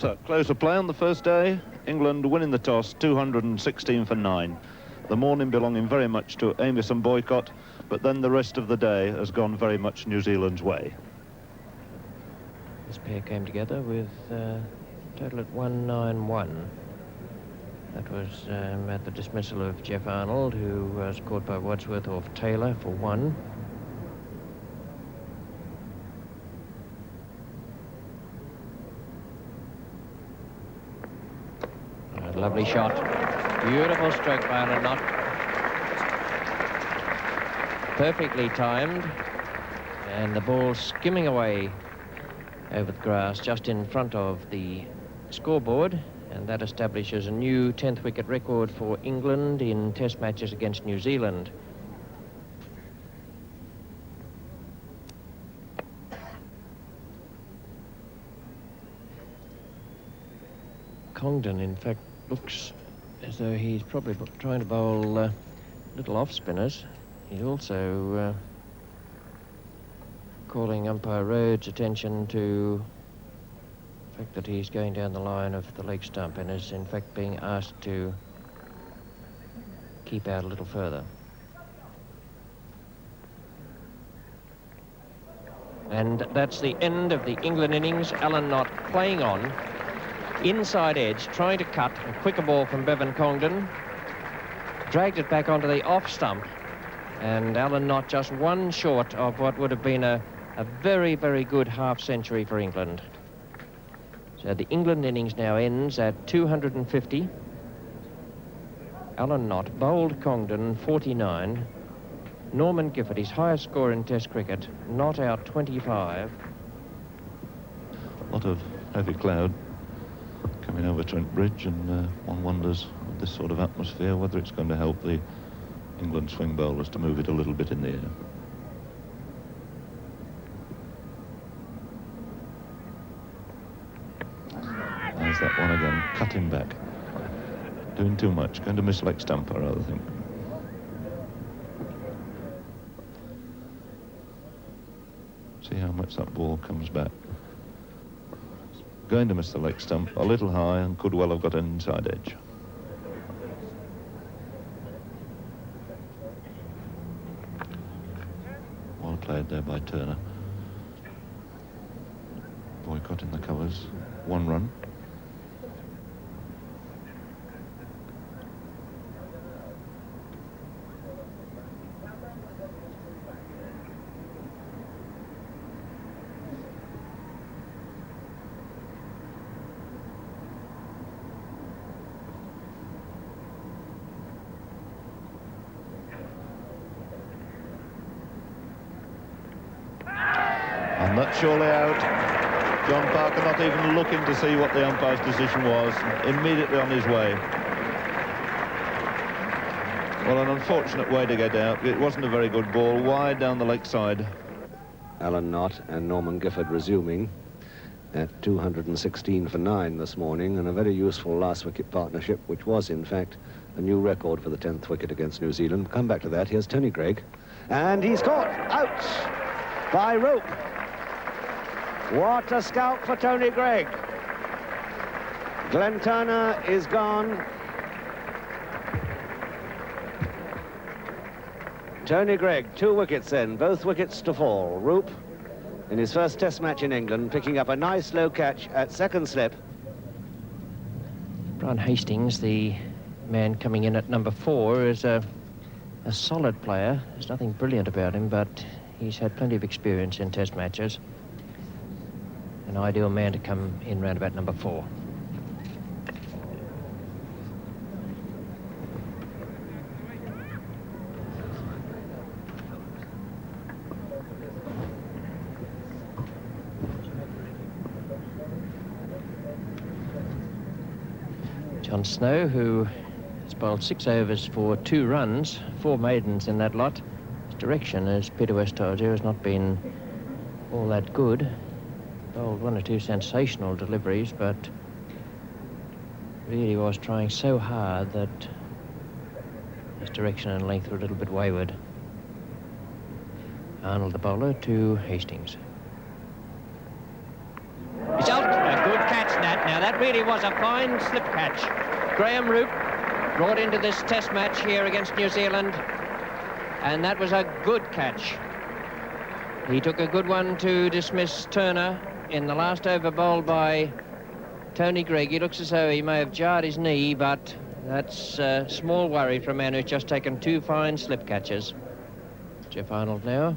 So, closer play on the first day. England winning the toss, 216 for 9. The morning belonging very much to Amos and Boycott, but then the rest of the day has gone very much New Zealand's way. This pair came together with total at 191. That was at the dismissal of Jeff Arnold, who was caught by Wadsworth off Taylor for 1. A lovely shot. Beautiful stroke by Alan Knott. Perfectly timed. And the ball skimming away over the grass just in front of the scoreboard. And that establishes a new 10th wicket record for England in test matches against New Zealand. Congdon, in fact, looks as though he's probably trying to bowl little off-spinners. He's also calling umpire Rhodes' attention to the fact that he's going down the line of the leg stump and is in fact being asked to keep out a little further. And that's the end of the England innings. Alan Knott playing on, inside edge, trying to cut a quicker ball from Bevan Congdon, dragged it back onto the off stump, and Alan Knott just one short of what would have been a very, very good half-century for England. So the England innings now ends at 250. Alan Knott bowled Congdon 49. Norman Gifford, his highest score in Test cricket, not out 25. A lot of heavy cloud coming over Trent Bridge, and one wonders with this sort of atmosphere whether it's going to help the England swing bowlers to move it a little bit in the air. There's that one again, cutting back. Doing too much, going to miss leg stump, I rather think. See how much that ball comes back. Going to miss the leg stump, a little high, and could well have got an inside edge. Well played there by Turner. Boycott in the covers, 1 run. And that's surely out. John Parker not even looking to see what the umpire's decision was, immediately on his way. Well, an unfortunate way to get out. It wasn't a very good ball, wide down the leg side. Alan Knott and Norman Gifford resuming at 216 for 9 this morning, and a very useful last wicket partnership, which was in fact a new record for the 10th wicket against New Zealand. We'll come back to that. Here's Tony Greig, and he's caught out by Rope. What a scout for Tony Greig. Glenn Turner is gone. Tony Greig, 2 wickets then, both wickets to fall. Roop, in his first test match in England, picking up a nice low catch at second slip. Brian Hastings, the man coming in at number 4, is a solid player. There's nothing brilliant about him, but he's had plenty of experience in test matches. An ideal man to come in round about number 4. John Snow, who has bowled 6 overs for 2 runs, 4 maidens in that lot. His direction, as Peter West told you, has not been all that good. Bowled 1 or 2 sensational deliveries, but really was trying so hard that his direction and length were a little bit wayward. Arnold the bowler to Hastings. He's out. A good catch, Nat. Now, that really was a fine slip catch. Graham Roop brought into this test match here against New Zealand, and that was a good catch. He took a good one to dismiss Turner in the last over bowled by Tony Greig. He looks as though he may have jarred his knee, but that's a small worry for a man who's just taken 2 fine slip catches. Jeff Arnold now,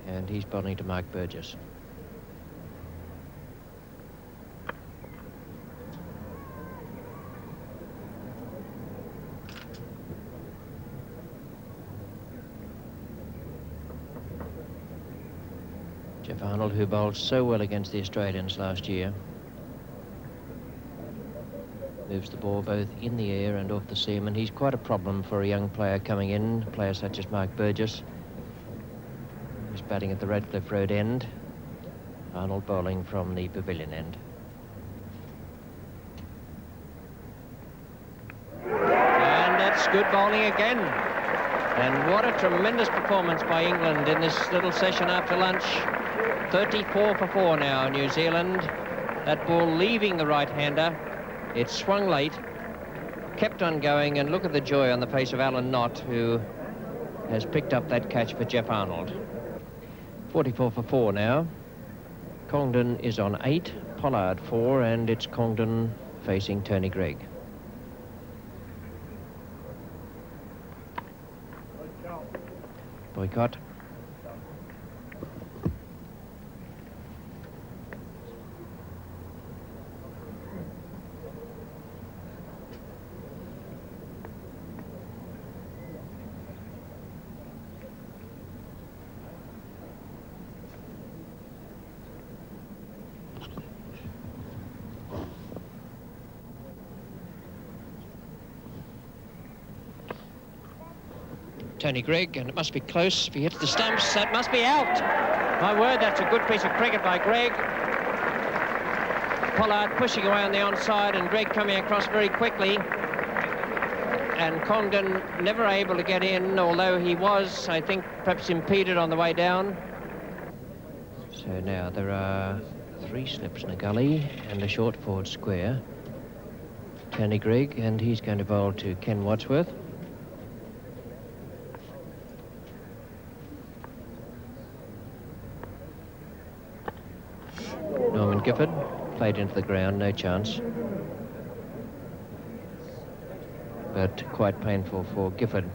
and he's bowling to Mark Burgess. Jeff Arnold, who bowled so well against the Australians last year. Moves the ball both in the air and off the seam, and he's quite a problem for a young player coming in, a player such as Mark Burgess. He's batting at the Radcliffe Road end. Arnold bowling from the Pavilion end. And that's good bowling again. And what a tremendous performance by England in this little session after lunch. 34 for 4 now, New Zealand. That ball leaving the right-hander. It swung late, kept on going, and look at the joy on the face of Alan Knott, who has picked up that catch for Jeff Arnold. 44 for 4 now. Congdon is on 8, Pollard 4, and it's Congdon facing Tony Greig. Boycott. Tony Greig, and it must be close. If he hits the stumps, that must be out. My word, that's a good piece of cricket by Greig. Pollard pushing away on the onside, and Greig coming across very quickly. And Congdon never able to get in, although he was, I think, perhaps impeded on the way down. So now there are 3 slips in a gully and a short forward square. Tony Greig, and he's going to bowl to Ken Wadsworth. Norman Gifford played into the ground, no chance. But quite painful for Gifford.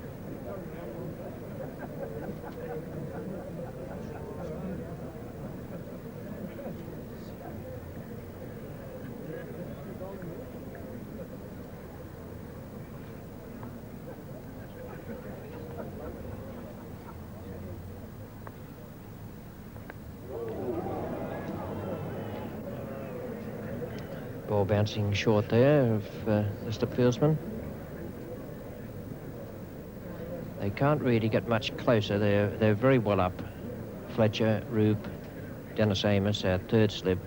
Ball bouncing short there of Mr. Fieldsman. They can't really get much closer. They're very well up. Fletcher, Roop, Dennis Amos, our 3rd slip.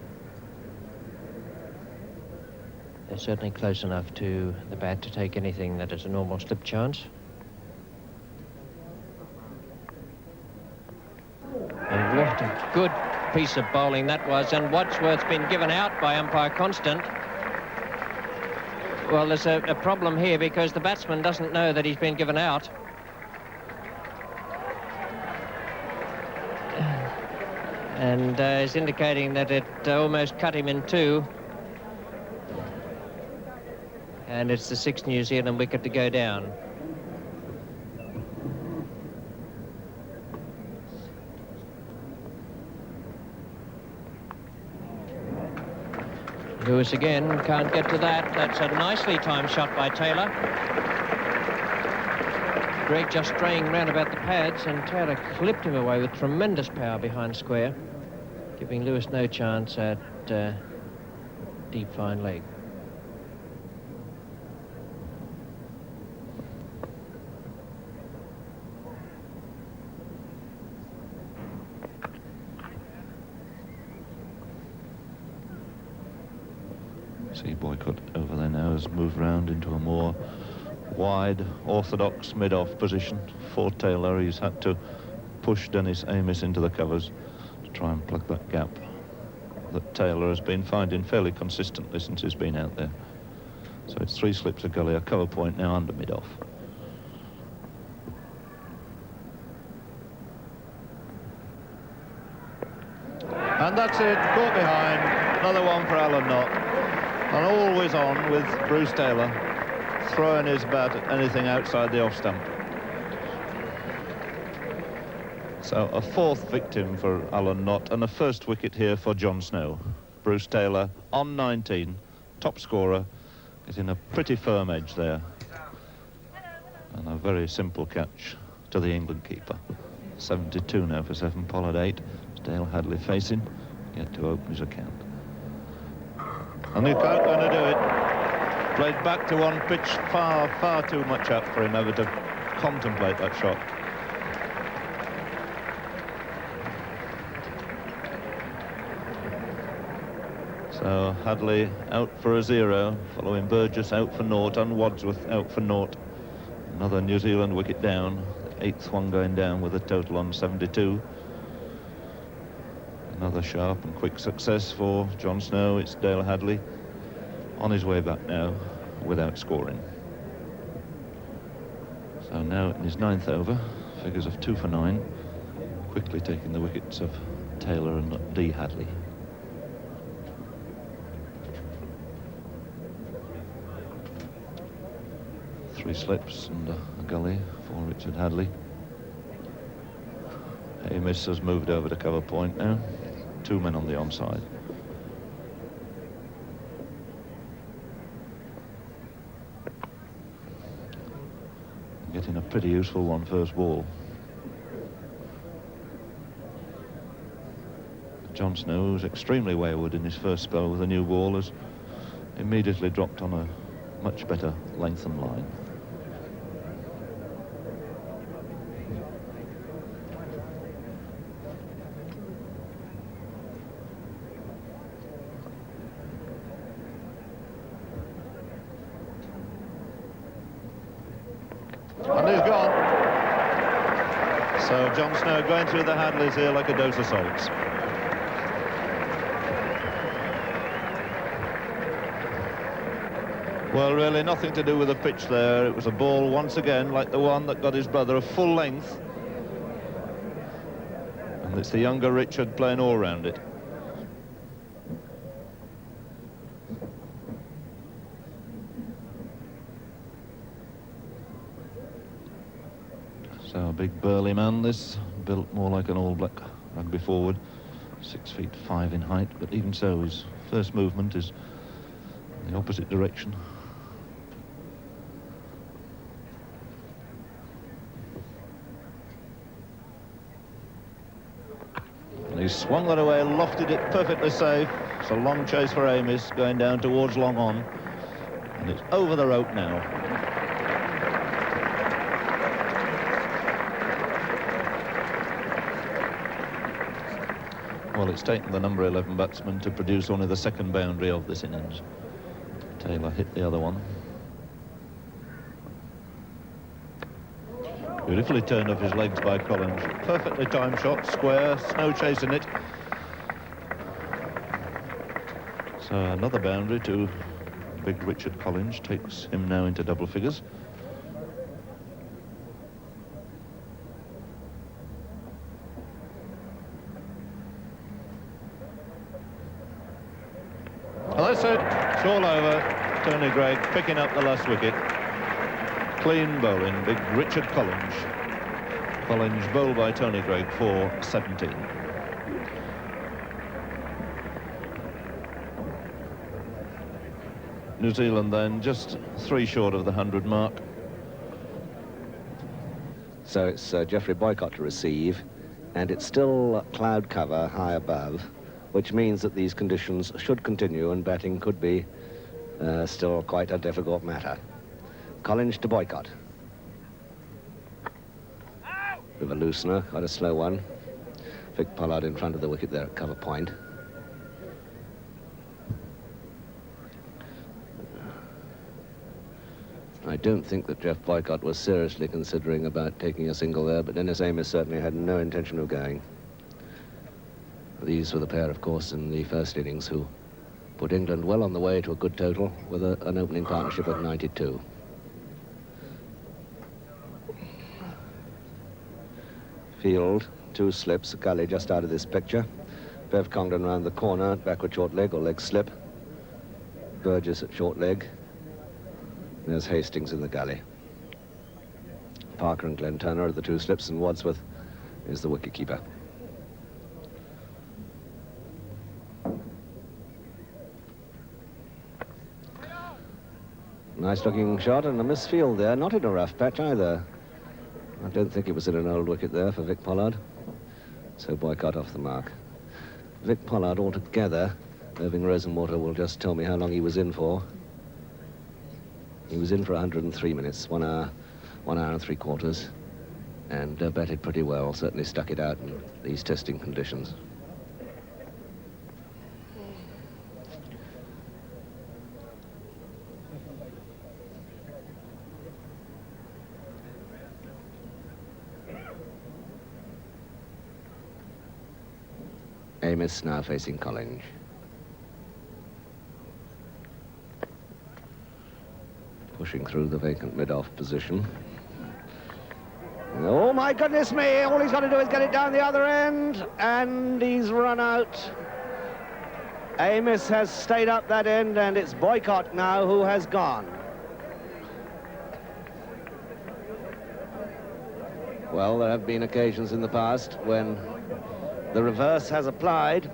They're certainly close enough to the bat to take anything that is a normal slip chance. And what a good piece of bowling that was, and Wadsworth's been given out by umpire Constant. Well, there's a problem here because the batsman doesn't know that he's been given out. And is indicating that it almost cut him in 2. And it's the 6th New Zealand wicket to go down. Lewis again, can't get to that. That's a nicely timed shot by Taylor. Greig just straying round about the pads, and Taylor clipped him away with tremendous power behind square, giving Lewis no chance at deep fine leg. See Boycott over there now has moved round into a more wide, orthodox mid-off position. For Taylor, he's had to push Dennis Amos into the covers to try and plug that gap. that Taylor has been finding fairly consistently since he's been out there. So it's 3 slips of gully, a cover point now under mid-off. And that's it, caught behind, another one for Alan Knott. And always on with Bruce Taylor, throwing his bat at anything outside the off stump. So a 4th victim for Alan Knott and a 1st wicket here for John Snow. Bruce Taylor on 19, top scorer, getting a pretty firm edge there. And a very simple catch to the England keeper. 72 now for 7, Pollard 8. Dale Hadley facing, yet to open his account. And the account going to do it. Played back to one pitch, far too much up for him ever to contemplate that shot. So Hadley out for a 0, following Burgess out for 0, and Wadsworth out for 0. Another New Zealand wicket down, the 8th one going down with a total on 72. Another sharp and quick success for John Snow. It's Dale Hadley on his way back now without scoring. So now in his 9th over, figures of 2 for 9, quickly taking the wickets of Taylor and D. Hadley. Three slips and a gully for Richard Hadley. Amis has moved over to cover point now. 2 men on the onside. Getting a pretty useful one first ball. John Snow, who's extremely wayward in his first spell with a new ball, has immediately dropped on a much better length and line. And he's gone. So John Snow going through the Hadleys here like a dose of salts. Well, really nothing to do with the pitch there. It was a ball once again like the one that got his brother a full length. And it's the younger Richard playing all round it. So a big burly man, this, built more like an all-black rugby forward, 6 feet 5 in height, but even so his first movement is in the opposite direction. And he swung that away, lofted it perfectly safe. It's a long chase for Amis, going down towards long on, and it's over the rope now. Well, it's taken the number 11 batsman to produce only the 2nd boundary of this innings. Taylor hit the other one. Beautifully turned off his legs by Collins. Perfectly timed shot, square, Snow chasing it. So another boundary to big Richard Collins, takes him now into double figures. Well, that's it. It's all over. Tony Greig picking up the last wicket. Clean bowling, big Richard Collins. Collins bowled by Tony Greig for 17. New Zealand then just 3 short of the 100 mark. So it's Geoffrey Boycott to receive, and it's still cloud cover high above, which means that these conditions should continue and batting could be still quite a difficult matter. Collins to Boycott. With a loosener, quite a slow one. Vic Pollard in front of the wicket there at cover point. I don't think that Jeff Boycott was seriously considering about taking a single there, but Dennis Amos certainly had no intention of going. These were the pair, of course, in the first innings who put England well on the way to a good total with an opening partnership of 92. Field, 2 slips, Gully just out of this picture. Bev Congdon round the corner, backward short leg or leg slip. Burgess at short leg. There's Hastings in the gully. Parker and Glenn Turner are the 2 slips, and Wadsworth is the wicketkeeper. Nice looking shot and a misfield there, not in a rough patch either. I don't think it was in an old wicket there for Vic Pollard. So Boycott off the mark. Vic Pollard altogether, Irving Rosenwater will just tell me how long he was in for. He was in for 103 minutes, 1 hour and 3/4, and batted pretty well, certainly stuck it out in these testing conditions. Amos now facing Collins. Pushing through the vacant mid-off position. Oh, my goodness me! All he's got to do is get it down the other end, and he's run out. Amos has stayed up that end, and it's Boycott now who has gone. Well, there have been occasions in the past when the reverse has applied,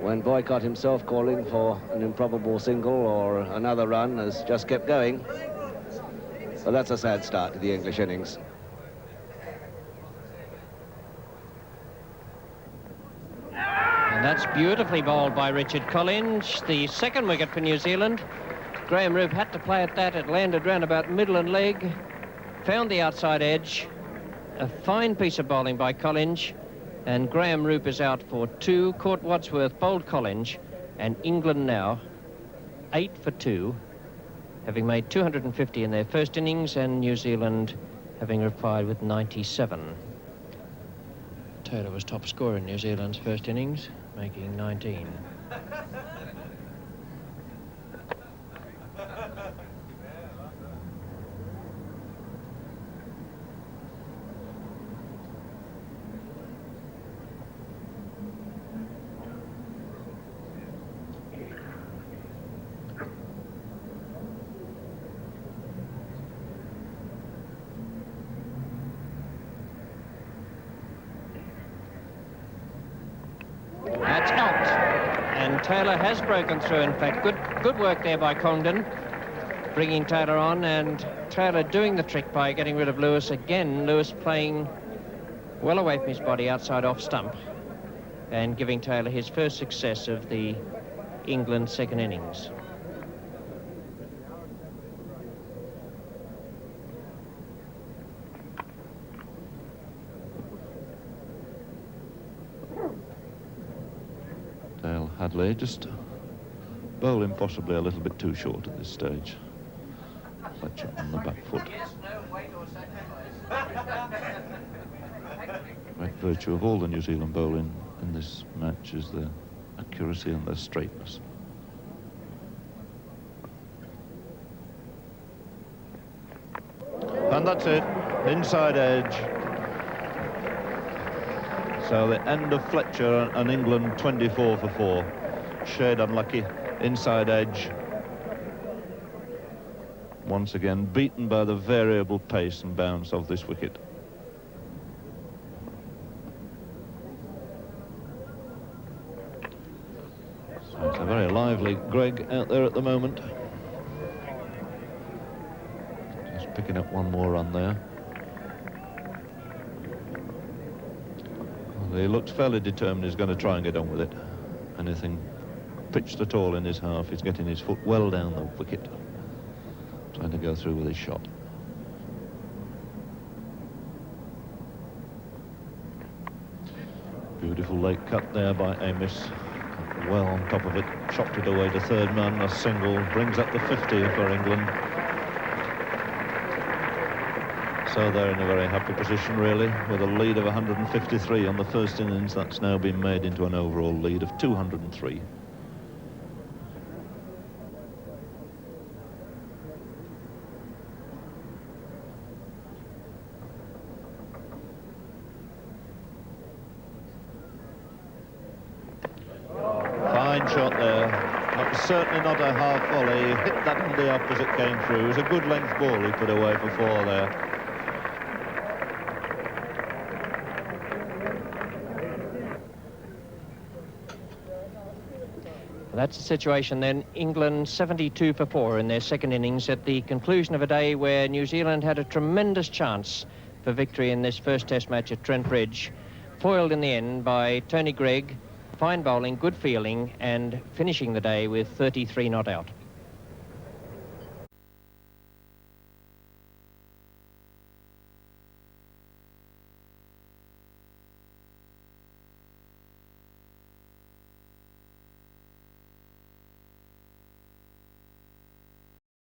when Boycott himself calling for an improbable single or another run has just kept going. But that's a sad start to the English innings. And that's beautifully bowled by Richard Collins, the 2nd wicket for New Zealand. Graham Roop had to play at that. It landed round about middle and leg, found the outside edge. A fine piece of bowling by Collins, and Graham Roop is out for 2. Court Wadsworth bowled Collins, and England now 8 for 2, having made 250 in their first innings, and New Zealand having replied with 97. Taylor was top scorer in New Zealand's first innings, making 19. That's out, and Taylor has broken through. In fact, good work there by Congdon, bringing Taylor on, and Taylor doing the trick by getting rid of Lewis again. Lewis playing well away from his body outside off stump, and giving Taylor his first success of the England 2nd innings. Hadley just bowling possibly a little bit too short at this stage. Fletcher on the back foot. Great virtue of all the New Zealand bowling in this match is their accuracy and their straightness. And that's it, inside edge. So the end of Fletcher and England 24 for 4. Shade unlucky, inside edge. Once again, beaten by the variable pace and bounce of this wicket. So it's a very lively GREIG out there at the moment. Just picking up one more run there. Well, he looks fairly determined he's going to try and get on with it. Anything pitched at all in his half, he's getting his foot well down the wicket, trying to go through with his shot. Beautiful late cut there by Amos, well on top of it, chopped it away to third man, a single, brings up the 50 for England. So they're in a very happy position, really, with a lead of 153 on the first innings. That's now been made into an overall lead of 203. Fine shot there. That was certainly not a half volley. He hit that in the up as it came through. It was a good length ball he put away for 4 there. That's the situation then. England 72 for 4 in their second innings at the conclusion of a day where New Zealand had a tremendous chance for victory in this first test match at Trent Bridge. Foiled in the end by Tony GREIG. Fine bowling, good fielding, and finishing the day with 33 not out.